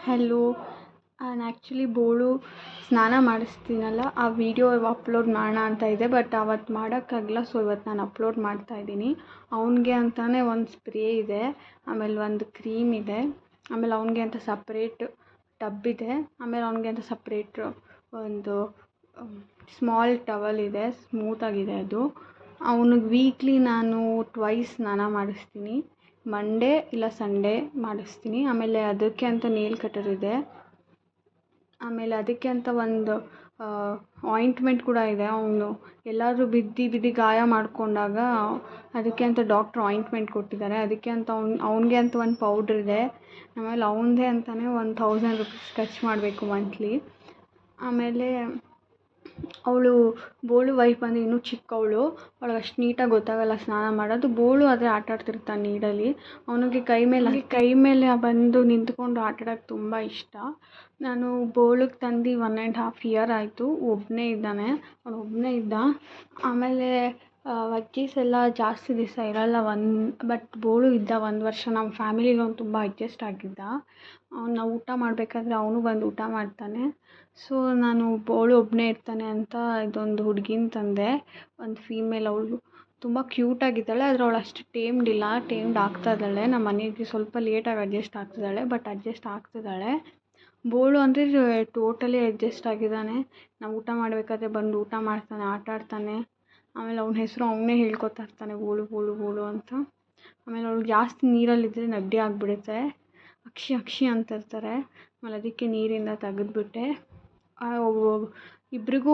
Hello. ನಾನು actually ಬೋಳು ಸ್ನಾನ ಮಾಡಿಸ್ತೀನಲ್ಲ, ಆ ವಿಡಿಯೋ ಅಪ್ಲೋಡ್ ಮಾಡೋಣ ಅಂತ ಇದೆ. ಬಟ್ ಅವತ್ತು ಮಾಡೋಕ್ಕಾಗಲ್ಲ. ಸೊ ಇವತ್ತು ನಾನು ಅಪ್ಲೋಡ್ ಮಾಡ್ತಾಯಿದ್ದೀನಿ. ಅವನಿಗೆ ಅಂತಲೇ ಒಂದು ಸ್ಪ್ರೇ ಇದೆ, ಆಮೇಲೆ ಒಂದು ಕ್ರೀಮ್ ಇದೆ, ಆಮೇಲೆ ಅವನಿಗೆ ಅಂತ ಸಪ್ರೇಟ್ ಟಬ್ ಇದೆ, ಆಮೇಲೆ ಅವನಿಗೆ ಅಂತ ಸಪ್ರೇಟ್ ಒಂದು ಸ್ಮಾಲ್ ಟವಲ್ ಇದೆ, ಸ್ಮೂತಾಗಿದೆ ಅದು. ಅವನಿಗೆ ವೀಕ್ಲಿ ನಾನು ಟ್ವೈಸ್ ಸ್ನಾನ ಮಾಡಿಸ್ತೀನಿ. ಮಂಡೇ ಇಲ್ಲ ಸಂಡೇ ಮಾಡಿಸ್ತೀನಿ. ಆಮೇಲೆ ಅದಕ್ಕೆ ಅಂತ ನೇಲ್ ಕಟರ್ ಇದೆ. ಆಮೇಲೆ ಅದಕ್ಕೆ ಅಂತ ಒಂದು ಆಯಿಂಟ್ಮೆಂಟ್ ಕೂಡ ಇದೆ. ಅವನು ಎಲ್ಲಾದರೂ ಬಿದ್ದು ಗಾಯ ಮಾಡಿಕೊಂಡಾಗ ಅದಕ್ಕೆ ಅಂತ ಡಾಕ್ಟ್ರು ಆಯಿಂಟ್ಮೆಂಟ್ ಕೊಟ್ಟಿದ್ದಾರೆ. ಅದಕ್ಕೆ ಅಂತ ಅವನಿಗೆ ಅಂತ ಒಂದು ಪೌಡ್ರ್ ಇದೆ. ಆಮೇಲೆ ಅವನದೇ ಅಂತಲೇ 1000 ರೂಪೀಸ್ ಖರ್ಚು ಮಾಡಬೇಕು ಮಂತ್ಲಿ. ಆಮೇಲೆ ಅವಳು ಬೋಳು ವೈಫ್ ಅಂದರೆ ಇನ್ನೂ ಚಿಕ್ಕವಳು, ಅವಳಿಗೆ ಅಷ್ಟು ನೀಟಾಗಿ ಗೊತ್ತಾಗಲ್ಲ ಸ್ನಾನ ಮಾಡೋದು. ಬೋಳು ಆದರೆ ಆಟಾಡ್ತಿರ್ತಾನೆ ನೀರಲ್ಲಿ. ಅವನಿಗೆ ಕೈ ಮೇಲೆ ಬಂದು ನಿಂತ್ಕೊಂಡು ಆಟಾಡೋಕ್ಕೆ ತುಂಬ ಇಷ್ಟ. ನಾನು ಬೋಳಿಗೆ ತಂದು 1.5 ಇಯರ್ ಆಯಿತು. ಒಬ್ಬನೇ ಇದ್ದಾನೆ, ಅವನು ಒಬ್ಬನೇ ಇದ್ದ. ಆಮೇಲೆ ವಜ್ಜೀಸ್ ಎಲ್ಲ ಜಾಸ್ತಿ ದಿವಸ ಇರಲ್ಲ. ಬಟ್ ಬೋಳು ಇದ್ದ 1 ವರ್ಷ. ನಮ್ಮ ಫ್ಯಾಮಿಲಿಗೆ ಅವ್ನು ತುಂಬ ಅಡ್ಜಸ್ಟ್ ಆಗಿದ್ದ. ನಾವು ಊಟ ಮಾಡಬೇಕಾದ್ರೆ ಅವನು ಬಂದು ಊಟ ಮಾಡ್ತಾನೆ. ಸೊ ನಾನು ಬೋಳು ಒಬ್ಬನೇ ಇರ್ತಾನೆ ಅಂತ ಇದೊಂದು ಹುಡುಗಿನ ತಂದೆ, ಒಂದು ಫೀಮೇಲ್. ಅವಳು ತುಂಬ ಕ್ಯೂಟಾಗಿದ್ದಾಳೆ, ಆದರೆ ಅವಳು ಅಷ್ಟು ಟೇಮ್ಡ್ ಆಗ್ತಾ ಇದ್ದಾಳೆ. ನಮ್ಮ ಮನೆಗೆ ಸ್ವಲ್ಪ ಲೇಟಾಗಿ ಅಡ್ಜಸ್ಟ್ ಆಗ್ತಿದ್ದಾಳೆ, ಬಟ್ ಅಡ್ಜಸ್ಟ್ ಆಗ್ತಿದ್ದಾಳೆ. ಬೋಳು ಅಂದರೆ ಟೋಟಲಿ ಅಡ್ಜಸ್ಟ್ ಆಗಿದ್ದಾನೆ. ನಾವು ಊಟ ಮಾಡಬೇಕಾದ್ರೆ ಬಂದು ಊಟ ಮಾಡ್ತಾನೆ, ಆಟ ಆಡ್ತಾನೆ. ಆಮೇಲೆ ಅವನ ಹೆಸರು ಅವನೇ ಹೇಳ್ಕೊತಾ ಇರ್ತಾನೆ, ಬೋಳು ಬೋಳು ಬೋಳು ಅಂತ. ಆಮೇಲೆ ಅವಳು ಜಾಸ್ತಿ ನೀರಲ್ಲಿದ್ದರೆ ನೆಗಡಿ ಆಗಿಬಿಡುತ್ತೆ. ಅಕ್ಷಿ ಅಂತ ಇರ್ತಾರೆ. ಆಮೇಲೆ ಅದಕ್ಕೆ ನೀರಿಂದ ತೆಗೆದ್ಬಿಟ್ಟೆ. ಇಬ್ರಿಗೂ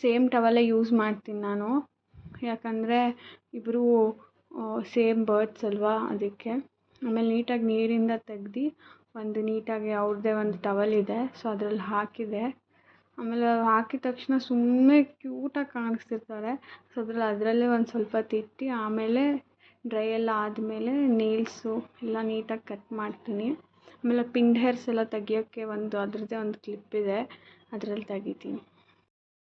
ಸೇಮ್ ಟವಲ್ಲೇ ಯೂಸ್ ಮಾಡ್ತೀನಿ ನಾನು, ಯಾಕಂದರೆ ಇಬ್ಬರೂ ಸೇಮ್ ಬರ್ಡ್ಸ್ ಅಲ್ವಾ, ಅದಕ್ಕೆ. ಆಮೇಲೆ ನೀಟಾಗಿ ನೀರಿಂದ ತೆಗ್ದು ಒಂದು ನೀಟಾಗಿ ಅವ್ರದ್ದೇ ಒಂದು ಟವಲ್ ಇದೆ, ಸೊ ಅದರಲ್ಲಿ ಹಾಕಿದೆ. ಆಮೇಲೆ ಹಾಕಿದ ತಕ್ಷಣ ಸುಮ್ಮನೆ ಕ್ಯೂಟಾಗಿ ಕಾಣಿಸ್ತಿರ್ತಾರೆ. ಸೊ ಅದರಲ್ಲೇ ಒಂದು ಸ್ವಲ್ಪ ತಿಟ್ಟಿ ಆಮೇಲೆ ಡ್ರೈ ಎಲ್ಲ ಆದಮೇಲೆ ನೇಲ್ಸು ಎಲ್ಲ ನೀಟಾಗಿ ಕಟ್ ಮಾಡ್ತೀನಿ. ಆಮೇಲೆ ಪಿನ್ ಹೇರ್ಸ್ ಎಲ್ಲ ತೆಗಿಯೋಕ್ಕೆ ಅದರದ್ದೇ ಒಂದು ಕ್ಲಿಪ್ ಇದೆ, ಅದರಲ್ಲಿ ತೆಗಿತೀನಿ.